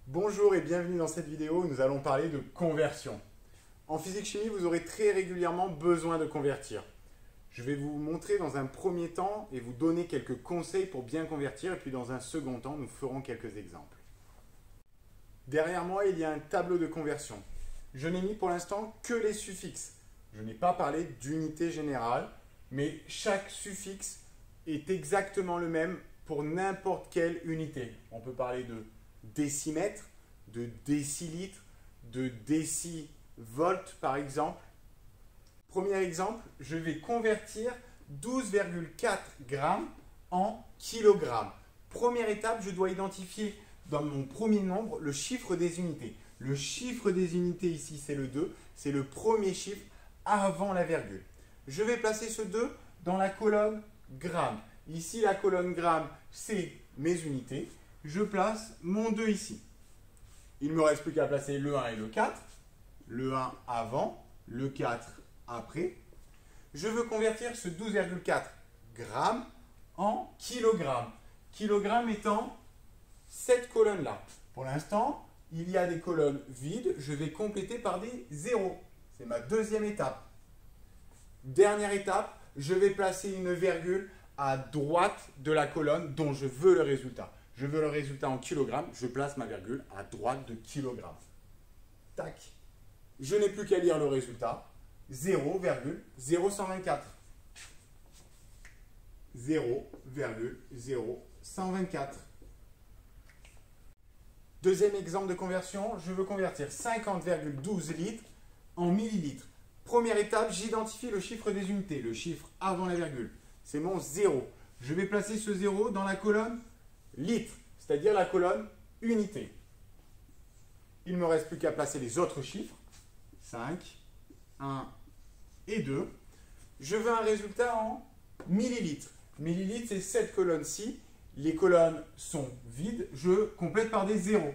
Bonjour et bienvenue dans cette vidéo où nous allons parler de conversion. En physique-chimie, vous aurez très régulièrement besoin de convertir. Je vais vous montrer dans un premier temps et vous donner quelques conseils pour bien convertir, et puis dans un second temps, nous ferons quelques exemples. Derrière moi, il y a un tableau de conversion. Je n'ai mis pour l'instant que les suffixes. Je n'ai pas parlé d'unité générale, mais chaque suffixe est exactement le même pour n'importe quelle unité. On peut parler de décimètre, de décilitre, de décivolt par exemple. Premier exemple, je vais convertir 12,4 grammes en kilogrammes. Première étape, je dois identifier dans mon premier nombre le chiffre des unités. Le chiffre des unités ici, c'est le 2, c'est le premier chiffre avant la virgule. Je vais placer ce 2 dans la colonne grammes. Ici, la colonne grammes, c'est mes unités. Je place mon 2 ici. Il ne me reste plus qu'à placer le 1 et le 4. Le 1 avant, le 4 après. Je veux convertir ce 12,4 grammes en kilogrammes. Kilogramme étant cette colonne-là. Pour l'instant, il y a des colonnes vides. Je vais compléter par des zéros. C'est ma deuxième étape. Dernière étape, je vais placer une virgule à droite de la colonne dont je veux le résultat. Je veux le résultat en kilogrammes, je place ma virgule à droite de kilogrammes. Tac. Je n'ai plus qu'à lire le résultat. 0,0124. 0,0124. Deuxième exemple de conversion, je veux convertir 50,12 litres en millilitres. Première étape, j'identifie le chiffre des unités, le chiffre avant la virgule. C'est mon 0. Je vais placer ce 0 dans la colonne litres, c'est-à-dire la colonne unité. Il ne me reste plus qu'à placer les autres chiffres. 5, 1 et 2. Je veux un résultat en millilitres. Millilitres, c'est cette colonne-ci. Les colonnes sont vides. Je complète par des zéros.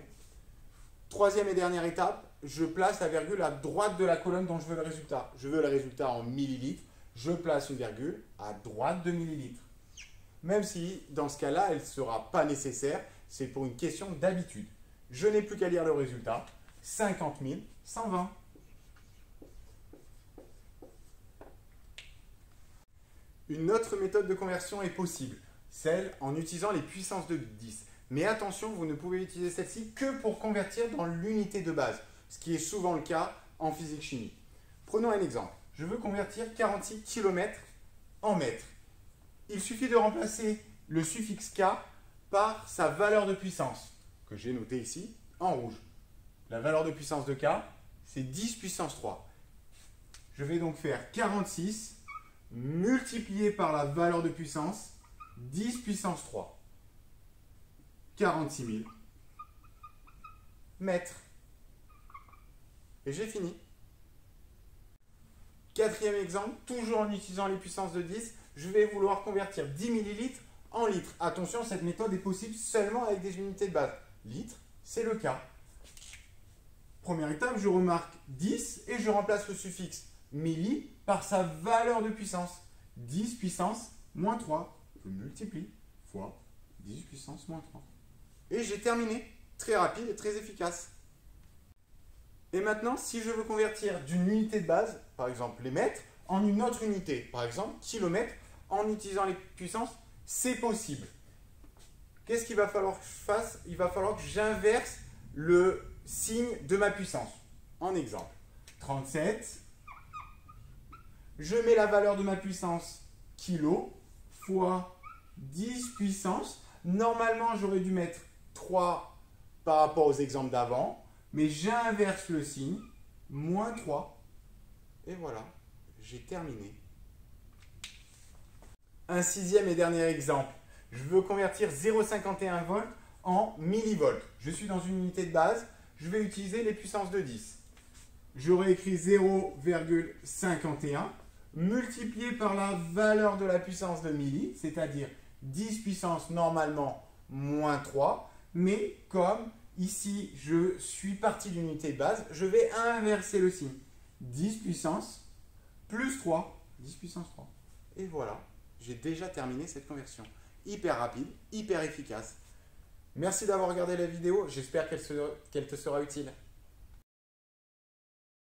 Troisième et dernière étape, je place la virgule à droite de la colonne dont je veux le résultat. Je veux le résultat en millilitres. Je place une virgule à droite de millilitres. Même si, dans ce cas-là, elle ne sera pas nécessaire. C'est pour une question d'habitude. Je n'ai plus qu'à lire le résultat. 50 120. Une autre méthode de conversion est possible, celle en utilisant les puissances de 10. Mais attention, vous ne pouvez utiliser celle-ci que pour convertir dans l'unité de base, ce qui est souvent le cas en physique-chimie. Prenons un exemple. Je veux convertir 46 km en mètres. Il suffit de remplacer le suffixe K par sa valeur de puissance, que j'ai notée ici en rouge. La valeur de puissance de K, c'est 10 puissance 3. Je vais donc faire 46 multiplié par la valeur de puissance, 10 puissance 3. 46 000 mètres. Et j'ai fini. Quatrième exemple, toujours en utilisant les puissances de 10, je vais vouloir convertir 10 millilitres en litres. Attention, cette méthode est possible seulement avec des unités de base. Litres, c'est le cas. Première étape, je remarque 10 et je remplace le suffixe milli par sa valeur de puissance. 10 puissance moins 3. Je multiplie fois 10 puissance moins 3. Et j'ai terminé. Très rapide et très efficace. Et maintenant, si je veux convertir d'une unité de base, par exemple les mètres, en une autre unité, par exemple kilomètres, en utilisant les puissances, c'est possible. Qu'est-ce qu'il va falloir que je fasse? Il va falloir que j'inverse le signe de ma puissance. En exemple, 37, je mets la valeur de ma puissance kilo fois 10 puissance. Normalement, j'aurais dû mettre 3 par rapport aux exemples d'avant, mais j'inverse le signe, moins 3. Et voilà, j'ai terminé. Un sixième et dernier exemple. Je veux convertir 0,51 volts en millivolts. Je suis dans une unité de base, je vais utiliser les puissances de 10. J'aurais écrit 0,51 multiplié par la valeur de la puissance de milli, c'est-à-dire 10 puissance normalement moins 3. Mais comme ici je suis parti d'une unité de base, je vais inverser le signe. 10 puissance plus 3. 10 puissance 3. Et voilà, j'ai déjà terminé cette conversion. Hyper rapide, hyper efficace. Merci d'avoir regardé la vidéo, j'espère qu'elle te sera utile.